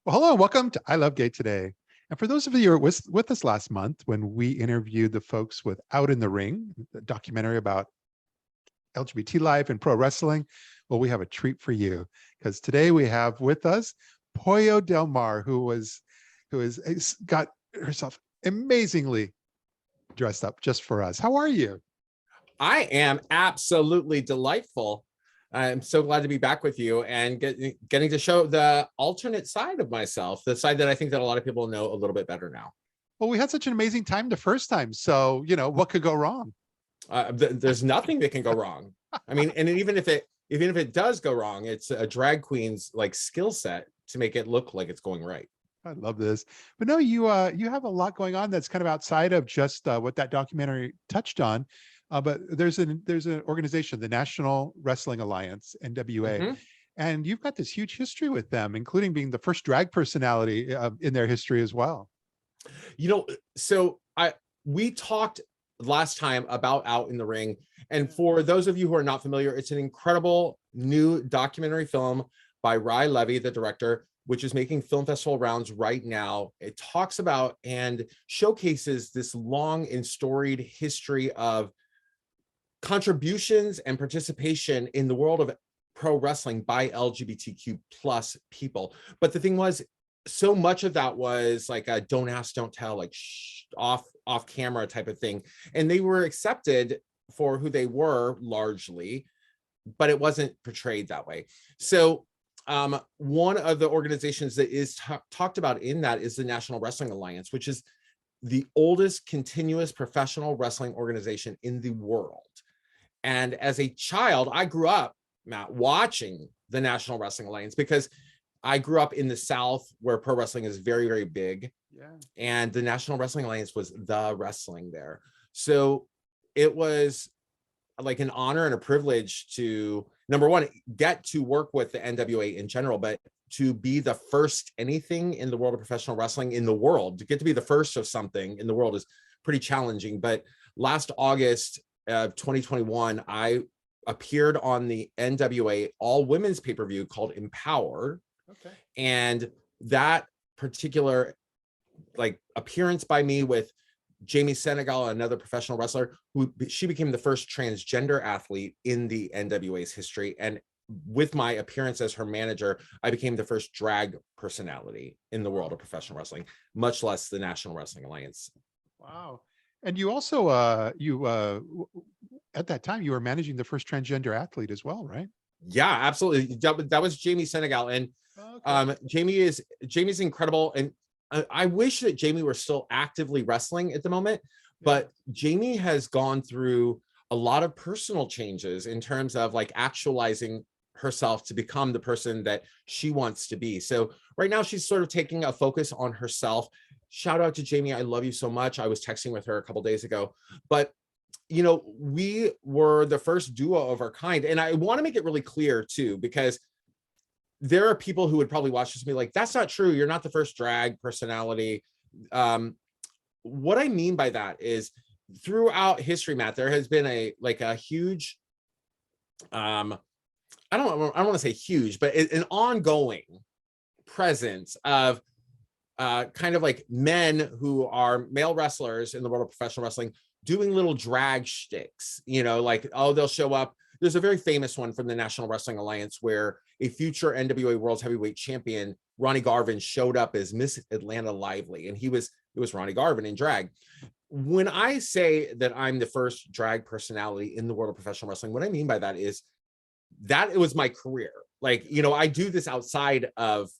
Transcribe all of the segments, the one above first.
Well, hello and welcome to I Love Gay today. And for those of you who were with us last month when we interviewed the folks with Out in the Ring, the documentary about LGBT life and pro wrestling, well, we have a treat for you because today we have with us Pollo Del Mar, who has got herself amazingly dressed up just for us. How are you? I am absolutely delightful. I'm so glad to be back with you and getting to show the alternate side of myself, the side that I think that a lot of people know a little bit better now. Well, we had such an amazing time the first time. So, what could go wrong? There's nothing that can go wrong. I mean, and even if it does go wrong, it's a drag queen's like skill set to make it look like it's going right. I love this. But no, you have a lot going on that's kind of outside of just what that documentary touched on. But there's an organization, the National Wrestling Alliance, NWA, and you've got this huge history with them, including being the first drag personality in their history as well. So we talked last time about Out in the Ring, and for those of you who are not familiar, it's an incredible new documentary film by Rye Levy, the director, which is making film festival rounds right now. It talks about and showcases this long and storied history of contributions and participation in the world of pro wrestling by LGBTQ plus people. But the thing was, so much of that was like a don't ask, don't tell, like off camera type of thing. And they were accepted for who they were largely, but it wasn't portrayed that way. So one of the organizations that is talked about in that is the National Wrestling Alliance, which is the oldest continuous professional wrestling organization in the world. And as a child, I grew up, Matt, watching the National Wrestling Alliance because I grew up in the South where pro wrestling is very, very big. Yeah. And the National Wrestling Alliance was the wrestling there. So it was like an honor and a privilege to, number one, get to work with the NWA in general, but to be the first anything in the world of professional wrestling in the world, to get to be the first of something in the world is pretty challenging. But last August, 2021, I appeared on the NWA all women's pay-per-view called Empower. Okay. And that particular like appearance by me with Jamie Senegal, another professional wrestler, she became the first transgender athlete in the NWA's history. And with my appearance as her manager, I became the first drag personality in the world of professional wrestling, much less the National Wrestling Alliance. Wow. And you also, at that time, you were managing the first transgender athlete as well, right? Yeah, absolutely. That was Jamie Senegal. And Jamie's incredible. And I wish that Jamie were still actively wrestling at the moment, but Jamie has gone through a lot of personal changes in terms of like actualizing herself to become the person that she wants to be. So right now she's sort of taking a focus on herself. Shout out to Jamie. I love you so much. I was texting with her a couple days ago, but we were the first duo of our kind. And I want to make it really clear too, because there are people who would probably watch this and be like, that's not true. You're not the first drag personality. What I mean by that is throughout history, Matt, there has been a huge, I don't want to say huge, but an ongoing presence of kind of like men who are male wrestlers in the world of professional wrestling doing little drag shticks, like, oh, they'll show up. There's a very famous one from the National Wrestling Alliance where a future NWA World Heavyweight Champion, Ronnie Garvin, showed up as Miss Atlanta Lively, and it was Ronnie Garvin in drag. When I say that I'm the first drag personality in the world of professional wrestling, what I mean by that is that it was my career. Like, I do this outside of,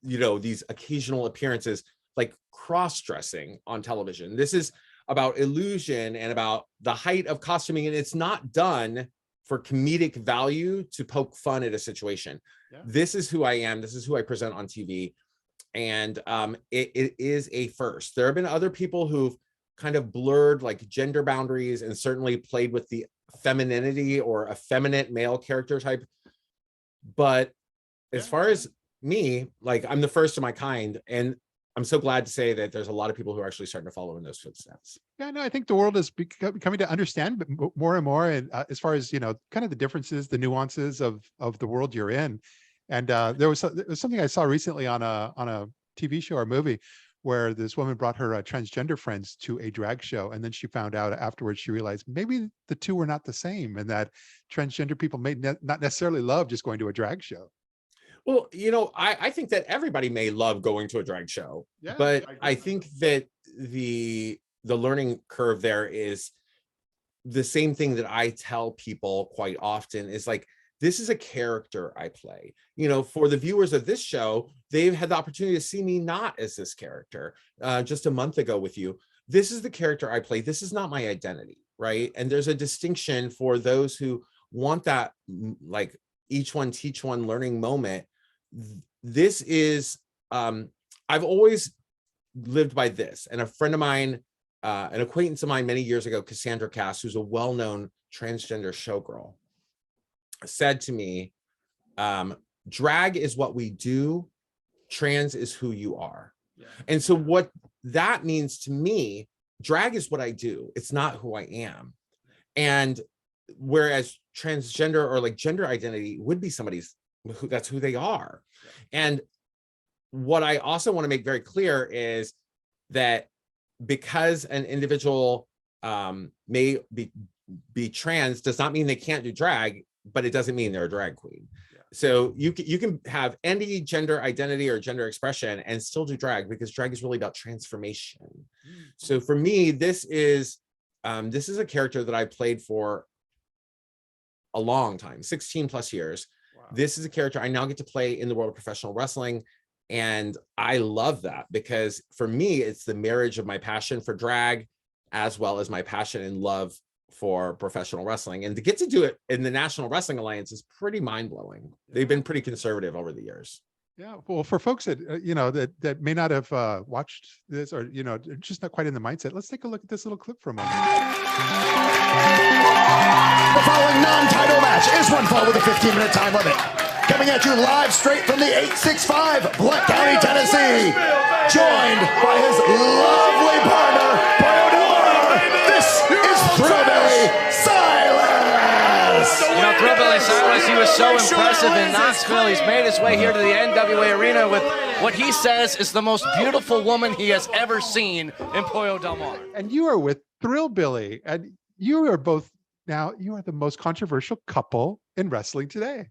these occasional appearances, like cross-dressing on television. This is about illusion and about the height of costuming, and it's not done for comedic value to poke fun at a situation. Yeah. This is who I am. This is who I present on TV. And it is a first. There have been other people who've kind of blurred like gender boundaries and certainly played with the femininity or effeminate male character type. But as far as me, like, I'm the first of my kind. And I'm so glad to say that there's a lot of people who are actually starting to follow in those footsteps. Yeah, no, I think the world is coming to understand more and more, and as far as kind of the differences, the nuances of the world you're in, And there was something I saw recently on a TV show or movie where this woman brought her transgender friends to a drag show, and then she found out afterwards, she realized maybe the two were not the same, and that transgender people may not necessarily love just going to a drag show. Well, I think that everybody may love going to a drag show, Yeah, but I I think that the learning curve there is the same thing that I tell people quite often is like, this is a character I play. For the viewers of this show, they've had the opportunity to see me not as this character just a month ago with you. This is the character I play. This is not my identity, right? And there's a distinction for those who want that, like, each one teach one learning moment. This is, I've always lived by this. And a friend of mine, an acquaintance of mine many years ago, Cassandra Cass, who's a well-known transgender showgirl, said to me, drag is what we do, trans is who you are. Yeah. And so what that means to me, drag is what I do, it's not who I am. And whereas transgender or like gender identity would be somebody's, that's who they are. Yeah. And what I also want to make very clear is that because an individual may be trans does not mean they can't do drag, but it doesn't mean they're a drag queen. Yeah. So you can have any gender identity or gender expression and still do drag, because drag is really about transformation. Mm-hmm. So for me, this is a character that I played for a long time, 16 plus years. Wow. This is a character I now get to play in the world of professional wrestling. And I love that, because for me, it's the marriage of my passion for drag as well as my passion and love for professional wrestling. And to get to do it in the National Wrestling Alliance is pretty mind-blowing. They've been pretty conservative over the years. Yeah, well, for folks that that may not have watched this, or just not quite in the mindset, let's take a look at this little clip for a moment. The following non-title match is one fall with a 15-minute time limit. Coming at you live straight from the 865, Blount County, Tennessee. Joined by his lovely partner, Pollo Del Mar. This is Thrillbilly Silas. Thrillbilly Silas, he was so impressive in Knoxville. He's made his way here to the NWA Arena with what he says is the most beautiful woman he has ever seen in Pollo Del Mar. And you are with Thrillbilly, and you are both now, you are the most controversial couple in wrestling today.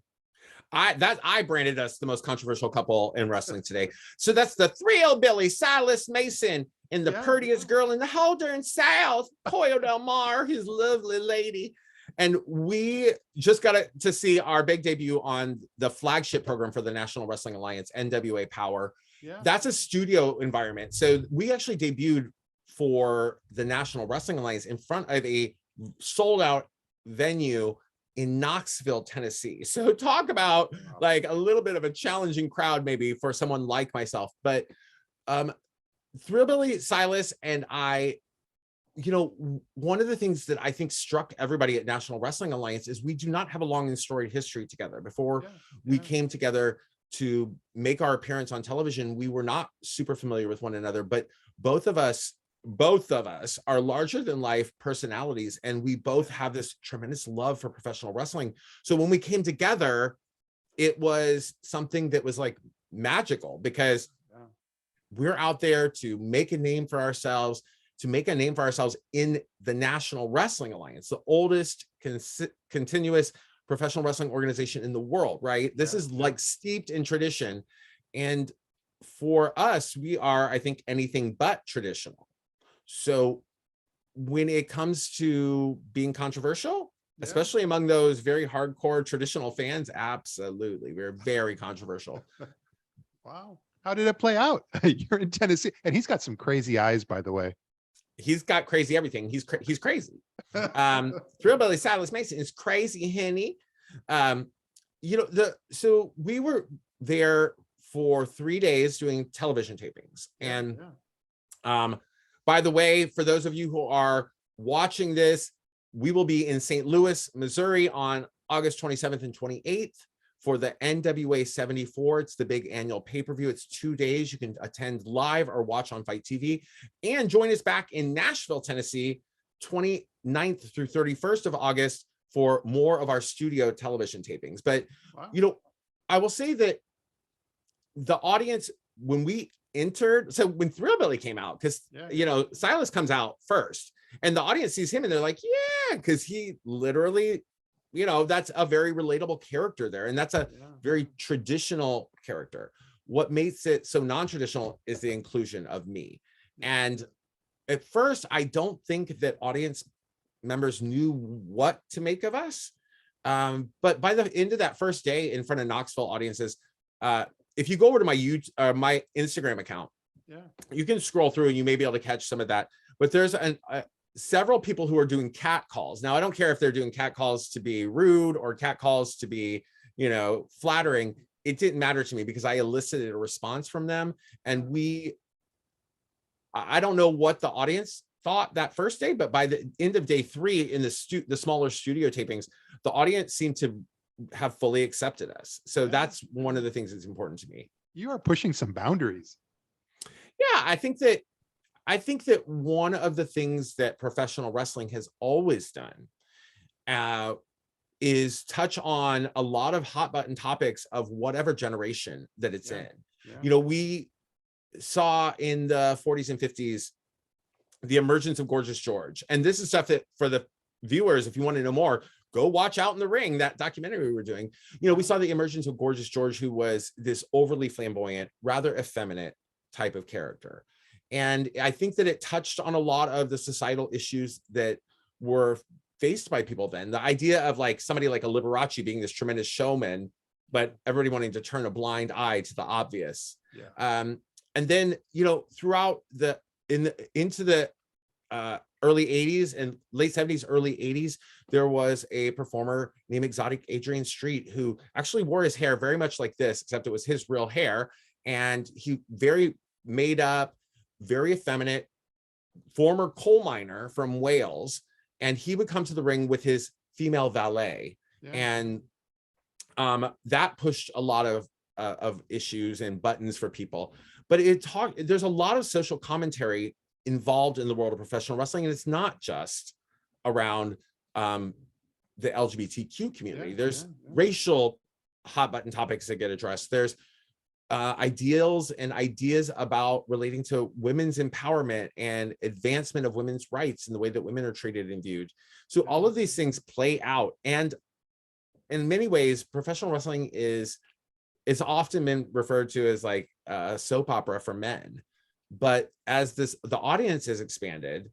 I branded us the most controversial couple in wrestling today. So that's the Thrillbilly Silas Mason and the prettiest girl in the whole darn South, Pollo Del Mar, his lovely lady. And we just got to see our big debut on the flagship program for the National Wrestling Alliance, NWA Power. Yeah. That's a studio environment. So we actually debuted for the National Wrestling Alliance in front of a sold out venue in Knoxville, Tennessee. So talk about like a little bit of a challenging crowd, maybe for someone like myself, but Thrillbilly Silas and I, one of the things that I think struck everybody at National Wrestling Alliance is we do not have a long and storied history together. Before we came together to make our appearance on television, we were not super familiar with one another, but both of us are larger than life personalities, and we both have this tremendous love for professional wrestling. So when we came together, it was something that was like magical, because we're out there to make a name for ourselves, in the National Wrestling Alliance, the oldest continuous professional wrestling organization in the world, right? This is like steeped in tradition. And for us, we are, I think, anything but traditional. So when it comes to being controversial, especially among those very hardcore traditional fans, absolutely, we're very controversial. Wow. How did it play out? You're in Tennessee, and he's got some crazy eyes, by the way. He's got crazy everything. He's crazy. Thrillbilly Silas Mason is crazy, honey. So we were there for 3 days doing television tapings, and by the way, for those of you who are watching this, we will be in St. Louis, Missouri on August 27th and 28th for the NWA 74. It's the big annual pay-per-view. It's 2 days. You can attend live or watch on Fight TV, and join us back in Nashville, Tennessee, 29th through 31st of August for more of our studio television tapings. But, I will say that the audience, when we entered, so when Thrillbilly came out, because you know, Silas comes out first, and the audience sees him and they're like, yeah, because he literally, you know, that's a very relatable character there, and that's a very traditional character. What makes it so non-traditional is the inclusion of me. And at first, I don't think that audience members knew what to make of us. But by the end of that first day in front of Knoxville audiences, if you go over to my my Instagram account, you can scroll through and you may be able to catch some of that. But there's several people who are doing cat calls. Now, I don't care if they're doing cat calls to be rude or cat calls to be, you know, flattering. It didn't matter to me because I elicited a response from them. And I don't know what the audience thought that first day, but by the end of day 3 in the smaller studio tapings, the audience seemed to have fully accepted us. So that's one of the things that's important to me. You are pushing some boundaries. Yeah, I think that one of the things that professional wrestling has always done is touch on a lot of hot button topics of whatever generation that it's in. You know, we saw in the 40s and 50s the emergence of Gorgeous George, and this is stuff that for the viewers, if you want to know more, go watch Out in the Ring, that documentary we were doing. You know, we saw the emergence of Gorgeous George, who was this overly flamboyant, rather effeminate type of character. And I think that it touched on a lot of the societal issues that were faced by people then. The idea of like somebody like a Liberace being this tremendous showman, but everybody wanting to turn a blind eye to the obvious. And then, you know, throughout into the early 80s and late 70s, early 80s, there was a performer named Exotic Adrian Street who actually wore his hair very much like this, except it was his real hair. And he very made up, very effeminate, former coal miner from Wales. And he would come to the ring with his female valet. And that pushed a lot of issues and buttons for people. But there's a lot of social commentary involved in the world of professional wrestling, and it's not just around the LGBTQ community. There's racial hot button topics that get addressed. There's ideals and ideas about relating to women's empowerment and advancement of women's rights and the way that women are treated and viewed. So all of these things play out, and in many ways, professional wrestling is often been referred to as like a soap opera for men. But as the audience has expanded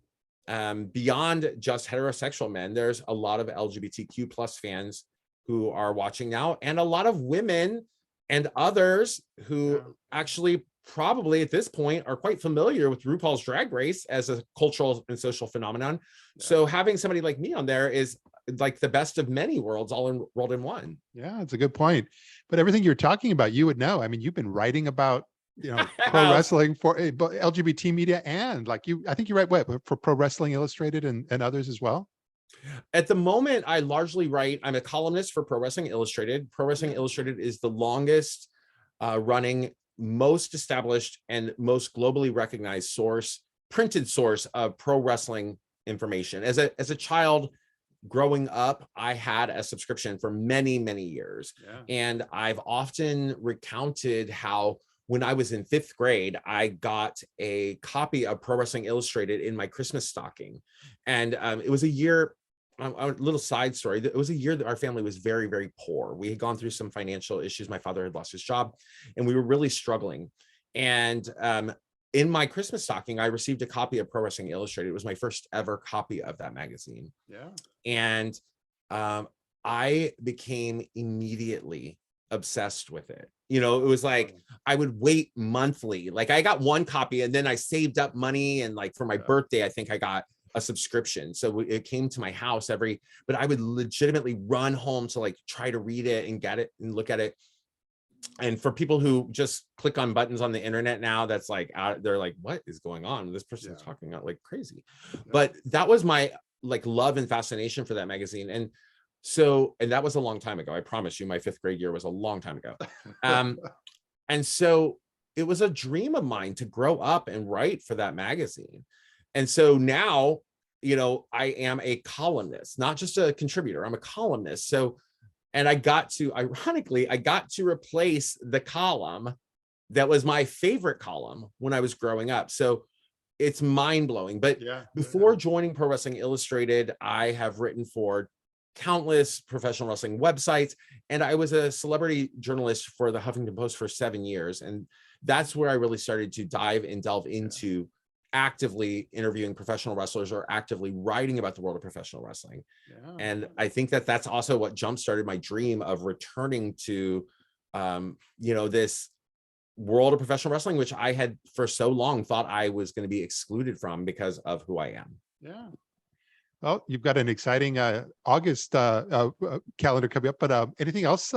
beyond just heterosexual men, there's a lot of LGBTQ plus fans who are watching now, and a lot of women and others who actually probably at this point are quite familiar with RuPaul's Drag Race as a cultural and social phenomenon. So having somebody like me on there is like the best of many worlds all rolled in one. Yeah, it's a good point. But everything you're talking about, you would know. I mean, you've been writing about, you know, pro wrestling for LGBT media, and like I think you write for Pro Wrestling Illustrated and others as well. At the moment, I largely write. I'm a columnist for Pro Wrestling Illustrated. Pro Wrestling Illustrated is the longest running, most established, and most globally recognized printed source of pro wrestling information. As a child growing up, I had a subscription for many, many years. And I've often recounted how when I was in 5th grade, I got a copy of Pro Wrestling Illustrated in my Christmas stocking. And it was a year, a little side story, it was a year that our family was very, very poor. We had gone through some financial issues. My father had lost his job and we were really struggling. And in my Christmas stocking, I received a copy of Pro Wrestling Illustrated. It was my first ever copy of that magazine. And I became immediately obsessed with it. You know, it was like I would wait monthly. Like I got one copy and then I saved up money, and like for my birthday, I think I got a subscription. So it came to my house but I would legitimately run home to like try to read it and get it and look at it. And for people who just click on buttons on the internet now, that's like they're like, what is going on? This person's talking out like crazy. But that was my like love and fascination for that magazine. And that was a long time ago. I promise you, my 5th grade year was a long time ago. And so it was a dream of mine to grow up and write for that magazine. And so now, you know, I am a columnist, not just a contributor. I'm a columnist. So, And ironically, I got to replace the column that was my favorite column when I was growing up. So it's mind-blowing. But before joining Pro Wrestling Illustrated, I have written for countless professional wrestling websites, and I was a celebrity journalist for the Huffington Post for 7 years. And that's where I really started to delve into actively interviewing professional wrestlers or actively writing about the world of professional wrestling. And I think that that's also what jump-started my dream of returning to, this world of professional wrestling, which I had for so long thought I was going to be excluded from because of who I am. Yeah. Well, you've got an exciting August calendar coming up, but anything else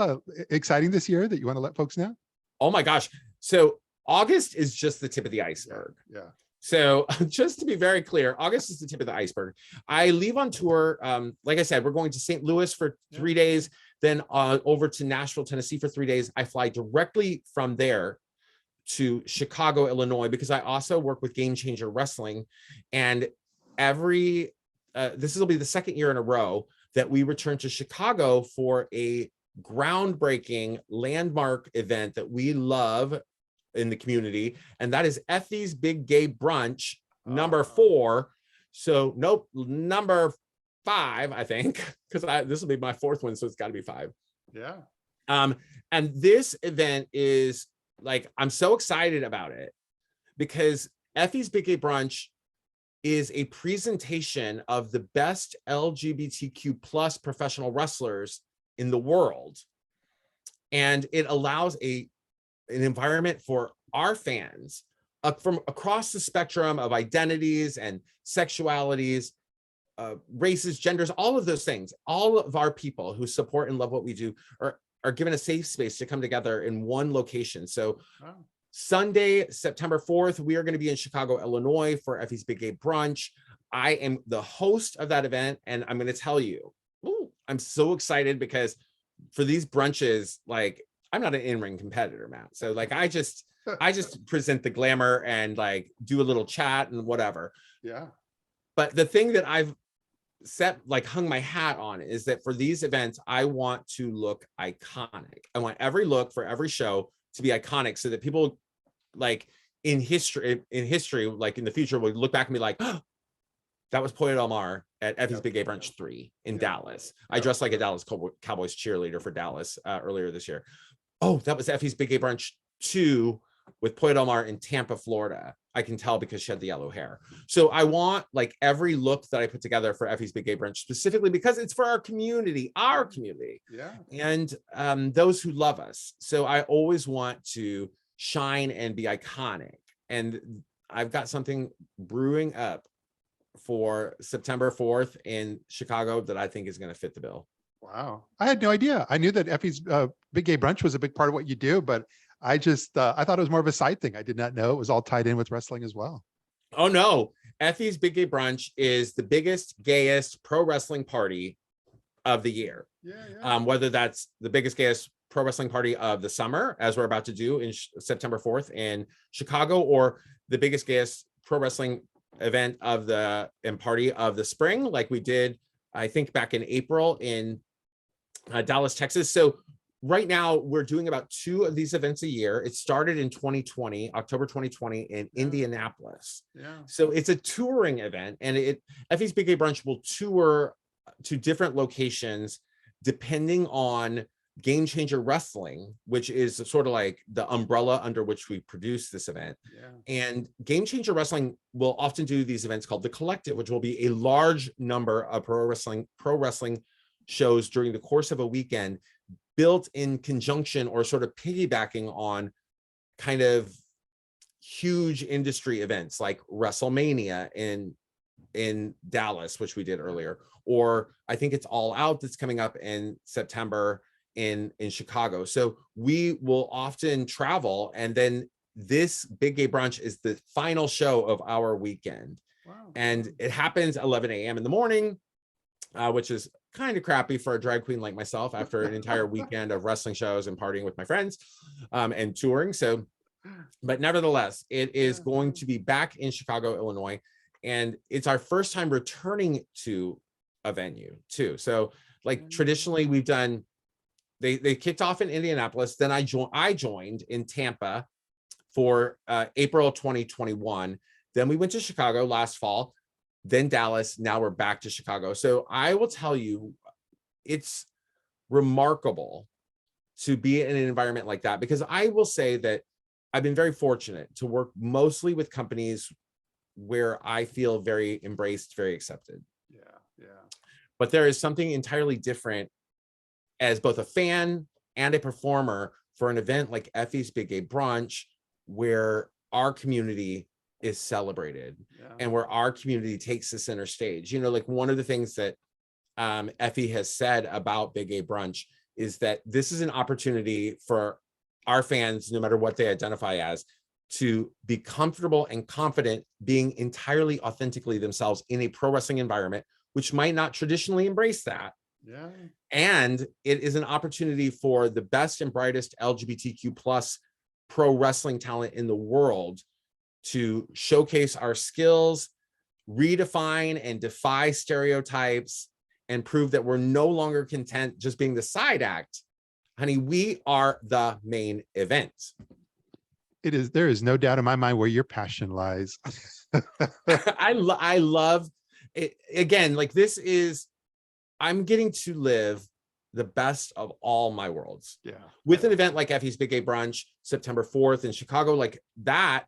exciting this year that you want to let folks know? Oh my gosh. So August is just the tip of the iceberg. Yeah. So just to be very clear, August is the tip of the iceberg. I leave on tour. Like I said, we're going to St. Louis for 3 days, then over to Nashville, Tennessee for 3 days. I fly directly from there to Chicago, Illinois, because I also work with Game Changer Wrestling. And this will be the second year in a row that we return to Chicago for a groundbreaking landmark event that we love in the community, and that is Effys Big Gay Brunch number 4. So nope, number 5, I think, because this will be my 4th one, so it's got to be 5. Yeah. And this event is like, I'm so excited about it because Effys Big Gay Brunch is a presentation of the best LGBTQ plus professional wrestlers in the world, and it allows an environment for our fans from across the spectrum of identities and sexualities, races, genders, all of those things. All of our people who support and love what we do are given a safe space to come together in one location. So Sunday, September 4th, we are going to be in Chicago, Illinois for Effys Big Gay Brunch. I am the host of that event, and I'm going to tell you, I'm so excited because for these brunches, like, I'm not an in-ring competitor, Matt. So like, I just present the glamour and like do a little chat and whatever. Yeah. But the thing that I've hung my hat on is that for these events, I want to look iconic. I want every look for every show to be iconic so that people like in history, like in the future, will look back and be like, oh, that was Pollo Del Mar at Effys Big Gay Brunch 3 in Dallas. I dressed like a Dallas Cowboys cheerleader for Dallas earlier this year. Oh, that was Effys Big Gay Brunch 2 with Pollo Del Mar in Tampa, Florida. I can tell because she had the yellow hair. So I want like every look that I put together for Effys Big Gay Brunch, specifically because it's for our community. Yeah. And those who love us. So I always want to shine and be iconic. And I've got something brewing up for September 4th in Chicago that I think is going to fit the bill. Wow. I had no idea. I knew that Effys Big Gay Brunch was a big part of what you do, but I just, I thought it was more of a side thing. I did not know it was all tied in with wrestling as well. Oh no. Effys Big Gay Brunch is the biggest, gayest pro wrestling party of the year. Whether that's the biggest, gayest pro wrestling party of the summer, as we're about to do in September 4th in Chicago, or the biggest, gayest pro wrestling event and party of the spring, like we did, I think back in April in Dallas, Texas. So right now we're doing about 2 of these events a year. It started in 2020, October 2020 in Indianapolis. So it's a touring event, and Effys Big Gay Brunch will tour to different locations depending on Game Changer Wrestling, which is sort of like the umbrella under which we produce this event. And Game Changer Wrestling will often do these events called The Collective, which will be a large number of pro wrestling shows during the course of a weekend, built in conjunction or sort of piggybacking on kind of huge industry events like WrestleMania in Dallas, which we did earlier, or I think it's All Out that's coming up in September in Chicago. So we will often travel, and then this Big Gay Brunch is the final show of our weekend. And it happens 11 a.m. in the morning, which is kind of crappy for a drag queen like myself after an entire weekend of wrestling shows and partying with my friends and touring. So, but nevertheless, it is going to be back in Chicago, Illinois, and it's our first time returning to a venue too. So like traditionally we've done they kicked off in Indianapolis. Then I joined in Tampa for April 2021. Then we went to Chicago last fall, then Dallas. Now we're back to Chicago. So I will tell you, it's remarkable to be in an environment like that, because I will say that I've been very fortunate to work mostly with companies where I feel very embraced, very accepted. Yeah. But there is something entirely different as both a fan and a performer for an event like Effys Big Gay Brunch, where our community is celebrated and where our community takes the center stage. You know, like one of the things that Effy has said about Big Gay Brunch is that this is an opportunity for our fans, no matter what they identify as, to be comfortable and confident being entirely authentically themselves in a pro wrestling environment, which might not traditionally embrace that. Yeah. And it is an opportunity for the best and brightest LGBTQ plus pro wrestling talent in the world to showcase our skills, redefine and defy stereotypes, and prove that we're no longer content just being the side act. Honey, we are the main event. There is no doubt in my mind where your passion lies. I love it. Again, like I'm getting to live the best of all my worlds. Yeah. With an event like Effys Big Gay Brunch, September 4th in Chicago, like that.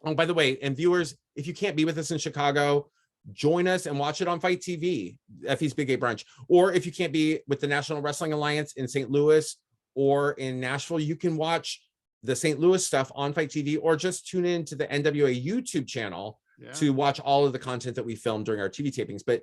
Oh, by the way, and viewers, if you can't be with us in Chicago, join us and watch it on Fight TV, Effys Big Gay Brunch. Or if you can't be with the National Wrestling Alliance in St. Louis or in Nashville, you can watch the St. Louis stuff on Fight TV, or just tune in to the NWA YouTube channel to watch all of the content that we filmed during our TV tapings. But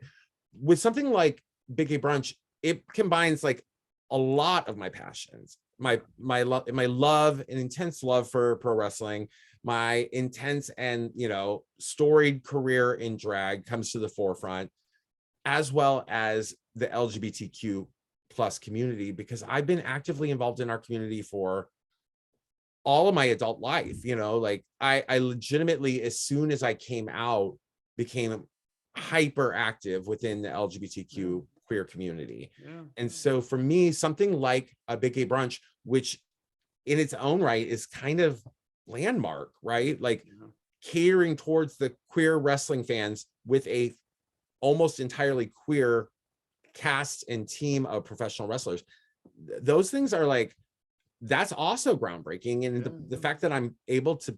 with something like Big Gay Brunch, it combines like a lot of my passions, my love, an intense love for pro wrestling, my intense and, you know, storied career in drag comes to the forefront, as well as the LGBTQ plus community, because I've been actively involved in our community for all of my adult life. You know, like I legitimately, as soon as I came out, became hyper active within the LGBTQ queer community. And so for me, something like a Big Gay Brunch, which in its own right is kind of landmark, right? Like catering towards the queer wrestling fans with a almost entirely queer cast and team of professional wrestlers. Those things are like, that's also groundbreaking. And the fact that I'm able to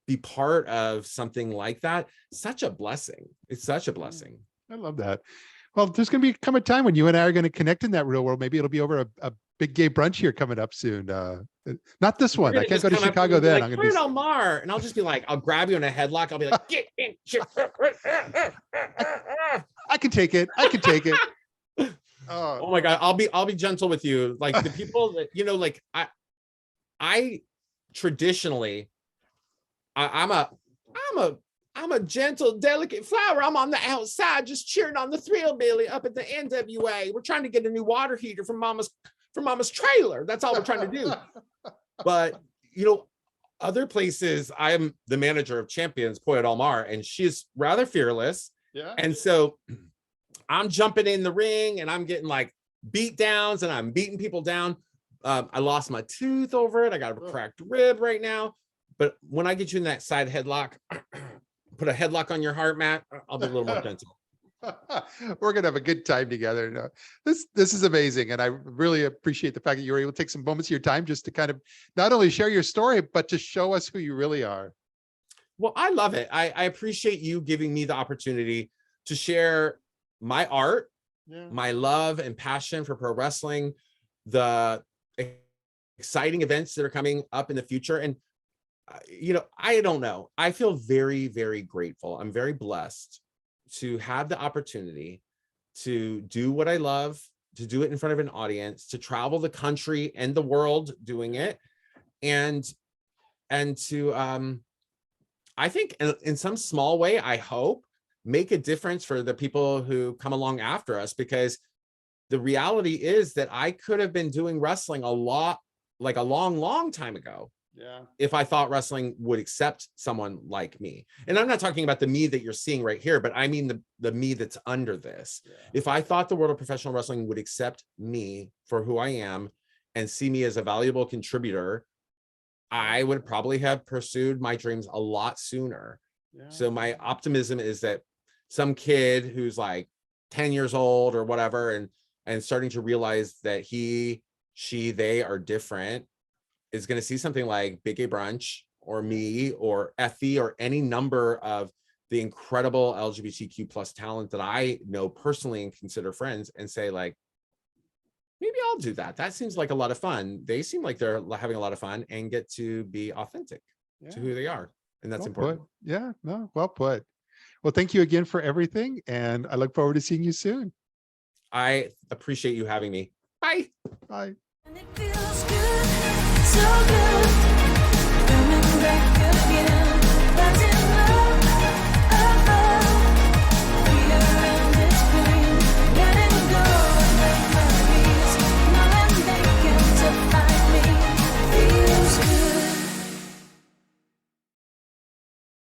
be part of something like that, such a blessing. It's such a blessing. I love that. Well, there's going to come a time when you and I are going to connect in that real world. Maybe it'll be over a Big Gay Brunch here coming up soon. Not this one. I can't go to Chicago then. Like, I'm going to Pollo Del Mar, and I'll just be like, I'll grab you in a headlock. I'll be like, get in. I can take it. I can take it. Oh my God, I'll be gentle with you. Like the people that, you know, like I traditionally, I'm a gentle, delicate flower. I'm on the outside just cheering on the Thrillbilly up at the NWA. We're trying to get a new water heater from mama's trailer. That's all we're trying to do. But, you know, other places, I'm the manager of Champions, Pollo Del Mar, and she's rather fearless. Yeah. And so I'm jumping in the ring and I'm getting like beat downs and I'm beating people down. I lost my tooth over it. I got a cracked rib right now. But when I get you in that side headlock, put a headlock on your heart, Matt, I'll be a little more gentle. We're going to have a good time together. No, this is amazing. And I really appreciate the fact that you were able to take some moments of your time just to kind of not only share your story, but to show us who you really are. Well, I love it. I appreciate you giving me the opportunity to share my art, my love and passion for pro wrestling, the exciting events that are coming up in the future. And, you know, I don't know. I feel very, very grateful. I'm very blessed to have the opportunity to do what I love, to do it in front of an audience, to travel the country and the world doing it. And to, I think in some small way, I hope, make a difference for the people who come along after us, because the reality is that I could have been doing wrestling a long time ago. if I thought wrestling would accept someone like me. And I'm not talking about the me that you're seeing right here, but I mean the me that's under this. Yeah. If I thought the world of professional wrestling would accept me for who I am and see me as a valuable contributor, I would probably have pursued my dreams a lot sooner. Yeah. So my optimism is that some kid who's like 10 years old or whatever and starting to realize that he, she, they are different is going to see something like Big Gay Brunch or me or Effy or any number of the incredible LGBTQ plus talent that I know personally and consider friends and say like, maybe I'll do that. That seems like a lot of fun. They seem like they're having a lot of fun and get to be authentic to who they are. And that's important. Yeah, no, well put. Well, thank you again for everything. And I look forward to seeing you soon. I appreciate you having me. Bye. Bye. And it feels good, so good, coming back.